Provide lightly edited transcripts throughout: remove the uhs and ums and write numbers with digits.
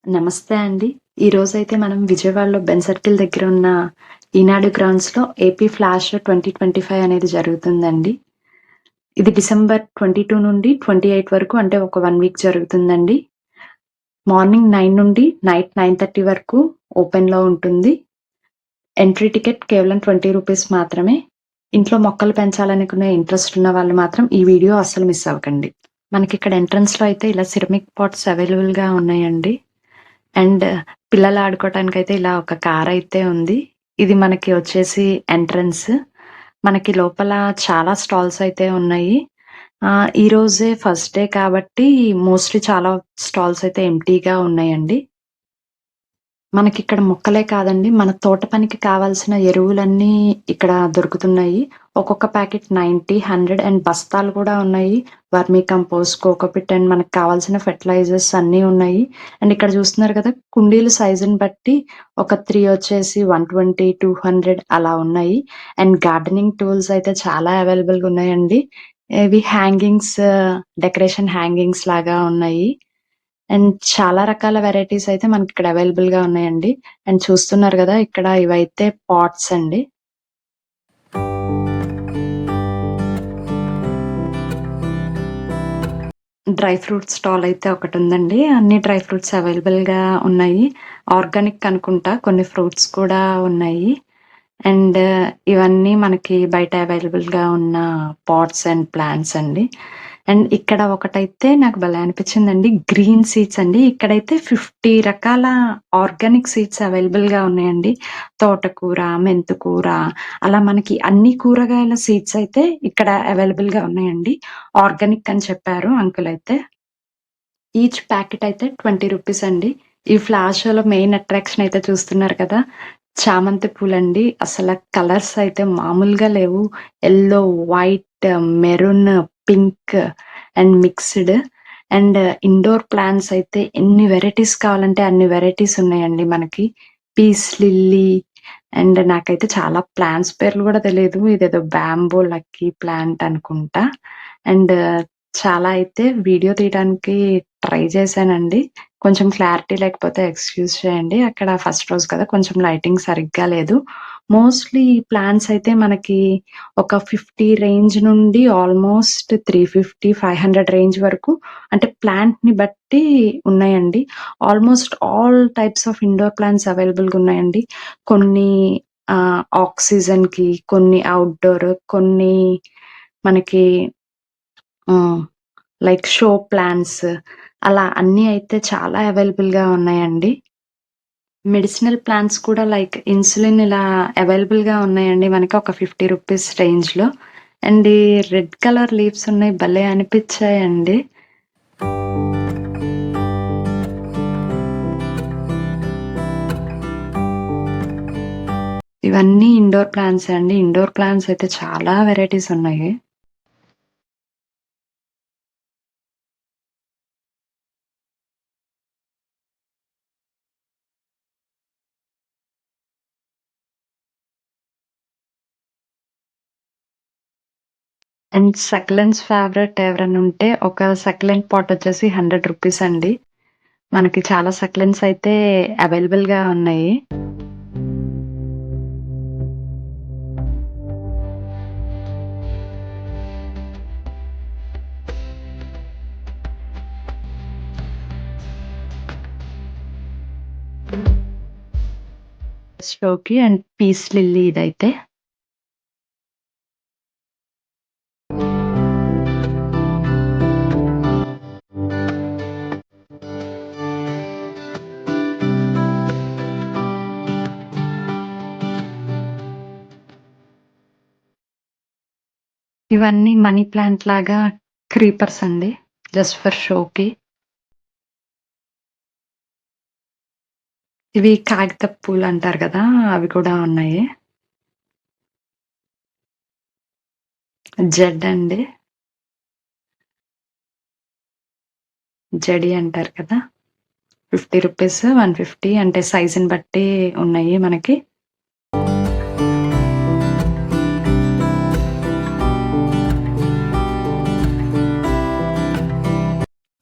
నమస్తే అండి. ఈరోజైతే మనం విజయవాడలో బెన్ సర్కిల్ దగ్గర ఉన్న ఈనాడు గ్రౌండ్స్‌లో ఏపీ ఫ్లాష్ 2025 అనేది జరుగుతుందండి. ఇది డిసెంబర్ 22 నుండి 28 వరకు అంటే ఒక 1 వీక్ జరుగుతుందండి. మార్నింగ్ 9 నుండి నైట్ 9:30 వరకు ఓపెన్‌లో ఉంటుంది. ఎంట్రీ టికెట్ కేవలం ₹20 మాత్రమే. ఇంట్లో మొక్కలు పెంచాలనుకునే ఇంట్రెస్ట్ ఉన్న వాళ్ళు మాత్రం ఈ వీడియో అస్సలు మిస్ అవ్వకండి. మనకిక్కడ ఎంట్రన్స్‌లో అయితే ఇలా సిరమిక్ పాట్స్ అవైలబుల్‌గా ఉన్నాయండి. అండ్ పిల్లలు ఆడుకోవటానికైతే ఇలా ఒక కారైతే ఉంది. ఇది మనకి వచ్చేసి ఎంట్రన్స్. మనకి లోపల చాలా స్టాల్స్ అయితే ఉన్నాయి. ఈరోజే ఫస్ట్ డే కాబట్టి మోస్ట్‌లీ చాలా స్టాల్స్ అయితే ఎంప్టీగా ఉన్నాయండి. మనకిక్కడ మొక్కలే కాదండి, మన తోట పనికి కావాల్సిన ఎరువులన్నీ ఇక్కడ దొరుకుతున్నాయి. ఒక్కొక్క ప్యాకెట్ 90, 100 అండ్ బస్తాలు కూడా ఉన్నాయి. వర్మీ కంపోస్ట్, కోకోపిట్ అండ్ మనకు కావాల్సిన ఫెర్టిలైజర్స్ అన్నీ ఉన్నాయి. అండ్ ఇక్కడ చూస్తున్నారు కదా! కుండీల సైజుని బట్టి ఒక 3 వచ్చేసి 120, 200 అలా ఉన్నాయి. అండ్ గార్డెనింగ్ టూల్స్ అయితే చాలా అవైలబుల్‌గా ఉన్నాయండి. ఇవి హ్యాంగింగ్స్, డెకరేషన్ హ్యాంగింగ్స్ లాగా ఉన్నాయి. అండ్ చాలా రకాల వెరైటీస్ అయితే మనకిక్కడ అవైలబుల్‌గా ఉన్నాయండి. అండ్ చూస్తున్నారు గదా! ఇక్కడ ఇవైతే పాట్స్ అండి. డ్రై ఫ్రూట్స్ స్టాల్ అయితే ఒకటుందండి. అన్ని డ్రై ఫ్రూట్స్ అవైలబుల్‌గా ఉన్నాయి. ఆర్గానిక్ అనుకుంటా, కొన్ని ఫ్రూట్స్ కూడా ఉన్నాయి. అండ్ ఇవన్నీ మనకి బయట అవైలబుల్‌గా ఉన్న పాట్స్ అండ్ ప్లాంట్స్ అండి. అండ్ ఇక్కడ ఒకటైతే నాకు భలే అనిపించిందండి. గ్రీన్ సీడ్స్ అండి. ఇక్కడైతే 50 రకాల ఆర్గానిక్ సీడ్స్ అవైలబుల్‌గా ఉన్నాయండి. తోటకూర, మెంతికూర అలా మనకి అన్ని కూరగాయల సీడ్స్ అయితే ఇక్కడ అవైలబుల్‌గా ఉన్నాయండి. ఆర్గానిక్ అని చెప్పారు అంకుల్ అయితే. ఈచ్ ప్యాకెట్ అయితే ₹20 అండి. ఈ ఫ్లాష్ షోలో మెయిన్ అట్రాక్షన్ అయితే చూస్తున్నారు కదా! చామంతి పూలండి. అసల కలర్స్ అయితే మామూలుగా లేవు. Yellow, white, maroon, pink and mixed. And indoor plants అయితే ఎన్ని వెరైటీస్ కావాలంటే అన్ని వెరైటీస్ ఉన్నాయండి మనకి. పీస్ లిల్లీ అండ్ నాకైతే చాలా ప్లాంట్స్ పేర్లు గూడా తెలీదు. ఇదేదో బ్యాంబో లక్కీ ప్లాంట్ అనుకుంటా. అండ్ చాలా అయితే వీడియో తీయడానికి ట్రై చేశానండి. కొంచెం క్లారిటీ లేకపోతే ఎక్స్‌క్యూజ్ చేయండి. అక్కడ ఫస్ట్ రోజు కదా! కొంచెం లైటింగ్ సరిగ్గా లేదు. మోస్ట్‌లీ ప్లాంట్స్ అయితే మనకి ఒక 50 రేంజ్ నుండి ఆల్‌మోస్ట్ 350, 500 రేంజ్ వరకు అంటే ప్లాంట్‌ని బట్టి ఉన్నాయండి. Almost all types of indoor plants అవైలబుల్‌గా ఉన్నాయండి. కొన్ని ఆక్సిజన్‌కి, కొన్ని ఔట్‌డోర్, కొన్ని మనకి హ్మ్. లైక్ షో ప్లాంట్స్ అలా అన్నీ అయితే చాలా అవైలబుల్‌గా ఉన్నాయండి. మెడిసినల్ ప్లాంట్స్ కూడా లైక్ ఇన్సులిన్ ఇలా అవైలబుల్‌గా ఉన్నాయండి. మనకి ఒక ₹50 రేంజ్‌లో. అండ్ ఈ రెడ్ కలర్ లీవ్స్ ఉన్నాయి. భలే అనిపిచ్చాయండి. ఇవన్నీ ఇండోర్ ప్లాంట్సే అండి. ఇండోర్ ప్లాంట్స్ అయితే చాలా వెరైటీస్ ఉన్నాయి. అండ్ సక్యులెంట్స్ ఫేవరెట్ ఎవరైనా ఉంటే ఒక సక్యులెంట్ పాట్ వచ్చేసి ₹100 అండి. మనకి చాలా సక్యులెంట్స్ అయితే అవైలబుల్‌గా ఉన్నాయి. షోకి అండ్ పీస్ లిల్లీ ఇదైతే. ఇవన్నీ మనీ ప్లాంట్ లాగా క్రీపర్స్ అండి. జస్ట్ ఫర్ షోకి. ఇవి కాగితపు పూలంటారు కదా! అవి కూడా ఉన్నాయి. జెడ్ అండి. జెడి అంటారు కదా! ₹50, 150 అంటే సైజుని బట్టి ఉన్నాయి మనకి.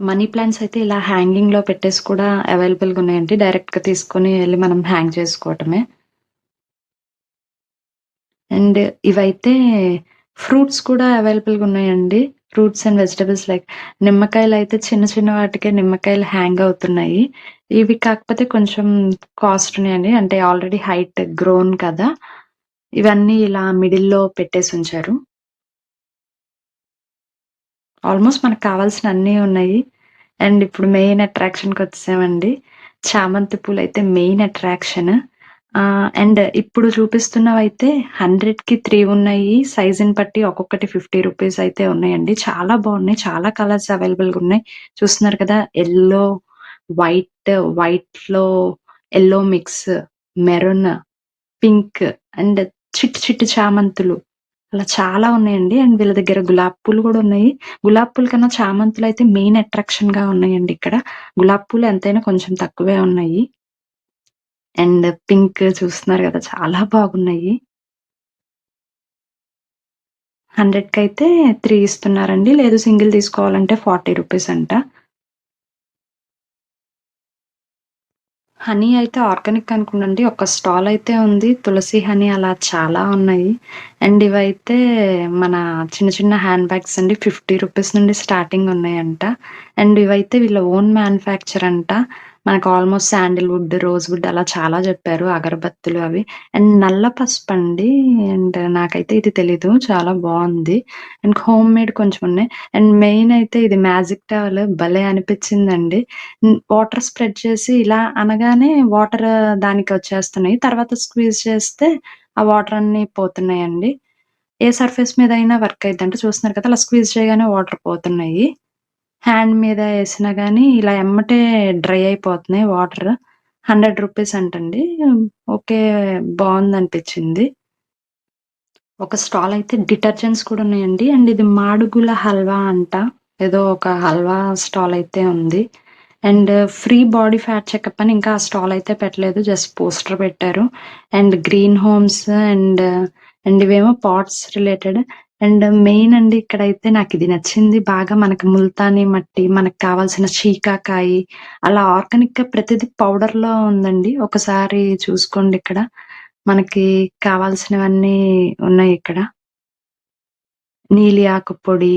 మనీ ప్లాంట్స్ అయితే ఇలా హ్యాంగింగ్‌లో పెట్టేసి కూడా అవైలబుల్‌గా ఉన్నాయండి. డైరెక్ట్‌గా తీసుకొని ఎళ్లి మనం హ్యాంగ్ చేసుకోవటమే. అండ్ ఇవైతే ఫ్రూట్స్ కూడా అవైలబుల్‌గా ఉన్నాయండి. ఫ్రూట్స్ అండ్ వెజిటబుల్స్ లైక్ నిమ్మకాయలయితే చిన్న చిన్న వాటికే నిమ్మకాయలు హ్యాంగ్ అవుతున్నాయి. ఇవి కాకపోతే కొంచెం కాస్ట్ ఉన్నాయండి. అంటే ఆల్రెడీ హైట్ గ్రోన్ కదా! ఇవన్నీ ఇలా మిడిల్‌లో పెట్టేసుంచారు. ఆల్‌మోస్ట్ మనకు కావాల్సినన్నీ ఉన్నాయి. అండ్ ఇప్పుడు మెయిన్ అట్రాక్షన్‌కొచ్చేసామండి. చామంతి పూలైతే మెయిన్ అట్రాక్షన్. అండ్ ఇప్పుడు చూపిస్తున్నవైతే 100కి 3 ఉన్నాయి. సైజుని బట్టి ఒక్కొక్కటి రూ. 50 అయితే ఉన్నాయండి. చాలా బావున్నాయి. చాలా కలర్స్ అవైలబుల్‌గా ఉన్నాయి. చూస్తున్నారు కదా! యెల్లో, వైట్, వైట్‌లో yellow mix, maroon, pink and చిట్టి చిట్టి చామంతులు. అలా చాలా ఉన్నాయండి. అండ్ వీళ్ళ దగ్గర గులాబీ పూలు గూడా ఉన్నాయి. గులాబీ పూల కన్నా చామంతులయితే మెయిన్ అట్రాక్షన్‌గా ఉన్నాయండి ఇక్కడ. గులాబీ పూలు ఎంతైనా కొంచెం తక్కువే ఉన్నాయి. అండ్ పింక్ చూస్తున్నారు గదా! చాలా బాగున్నాయి. 100కైతే 3 ఇస్తున్నారండి. లేదు సింగిల్ తీసుకోవాలంటే రూ. 40 అంట. హనీ అయితే ఆర్గానిక్ అనుకోండి. ఒక స్టాల్ అయితే ఉంది. తులసి హనీ అలా చాలా ఉన్నాయి. అండ్ ఇవైతే మన చిన్న చిన్న హ్యాండ్ బ్యాగ్స్ అండి. రూ. 50 నుండి స్టార్టింగ్ ఉన్నాయంట. అండ్ ఇవైతే వీళ్ళ ఓన్ మ్యానుఫ్యాక్చర్ అంట. మనకు ఆల్‌మోస్ట్ శాండిల్‌వుడ్, రోజ్‌వుడ్ అలా చాలా జెప్పారు. అగరబత్తులు అవి. అండ్ నల్ల పసుపండి. అండ్ నాకైతే ఇది తెలీదు. చాలా బావుంది. అండ్ హోమ్ మేడ్ కొంచెం ఉన్నాయి. అండ్ మెయిన్ అయితే ఇది మ్యాజిక్ టవల్ భలే అనిపిచ్చిందండి. వాటర్ స్ప్రెడ్ చేసి ఇలా అనగానే వాటర్ దానికొచ్చేస్తున్నాయి. తర్వాత స్క్వీజ్ చేస్తే ఆ వాటర్ అన్నీ పోతున్నాయండి. ఏ సర్ఫేస్ మీదైనా వర్క్ అయిద్దంట. చూస్తున్నారు కదా! అలా స్క్వీజ్ చేయగానే వాటర్ పోతున్నాయి. హ్యాండ్ మీద ఏసినా గానీ ఇలా ఎమ్మటే డ్రై అయిపోతున్నాయి వాటర్. రూ. 100 అంటండి. ఓకే. బావుందనిపిచ్చింది. ఒక స్టాల్ అయితే డిటర్జెంట్స్ కూడా ఉన్నాయండి. అండ్ ఇది మాడుగుల హల్వా అంట. ఏదో ఒక హల్వా స్టాల్ అయితే ఉంది. And free body fat checkup అని ఇంకా ఆ స్టాల్ అయితే పెట్టలేదు. జస్ట్ పోస్టర్ పెట్టారు. అండ్ గ్రీన్ హోమ్స్ అండ్ ఇవేమో పాట్స్ రిలేటెడ్. అండ్ మెయిన్ అండి ఇక్కడైతే నాకిది నచ్చింది బాగా. మనకి ముల్తానీ మట్టి, మనకు కావాల్సిన శీకాకాయి అలా ఆర్గానిక్‌గా ప్రతిది పౌడర్‌లో ఉందండి. ఒకసారి చూసుకోండి ఇక్కడ. మనకి కావాల్సినవన్నీ ఉన్నాయిక్కడ. నీలి ఆకు పొడి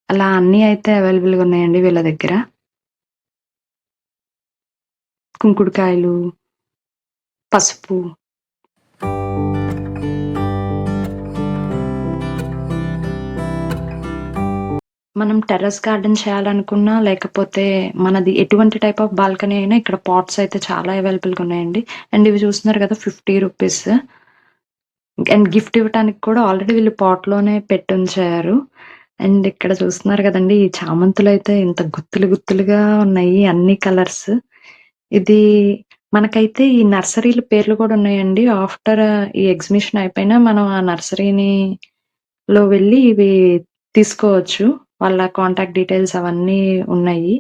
అలా అన్నీ అయితే అవైలబుల్‌గా ఉన్నాయండి వీళ్ళ దగ్గర. కుంకుడుకాయలు, పసుపు. మనం టెర్రస్ గార్డెన్ చేయాలనుకున్నా, లేకపోతే మనది ఎటువంటి టైప్ ఆఫ్ బాల్కనీ అయినా ఇక్కడ పాట్స్ అయితే చాలా అవైలబుల్‌గా ఉన్నాయండి. అండ్ ఇవి చూస్తున్నారు కదా! రూ. 50 అండ్ గిఫ్ట్ ఇవ్వటానికి కూడా ఆల్రెడీ వీళ్ళు పాట్‌లోనే పెట్టుంచారు. అండ్ ఇక్కడ చూస్తున్నారు కదండీ! ఈ చామంతులైతే ఇంత గుత్తులు గుత్తులుగా ఉన్నాయి. అన్ని కలర్స్. ఇది మనకైతే ఈ నర్సరీల పేర్లు కూడా ఉన్నాయండి. ఆఫ్టర్ ఈ ఎగ్జిబిషన్ అయిపోయినా మనం ఆ నర్సరీని లో వెళ్లి ఇవి తీసుకోవచ్చు. వాళ్ళ కాంటాక్ట్ డీటెయిల్స్ అవన్నీ ఉన్నాయి.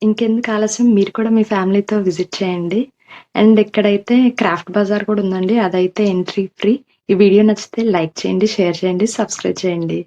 ఇంకెందుకు ఆలస్యం మీరు కూడా మీ ఫ్యామిలీతో విజిట్ చేయండి. అండ్ ఇక్కడైతే క్రాఫ్ట్ బజార్ కూడా ఉందండి. అదైతే ఎంట్రీ ఫ్రీ. ఈ వీడియో నచ్చితే లైక్ చేయండి, షేర్ చేయండి, సబ్స్క్రైబ్ చేయండి.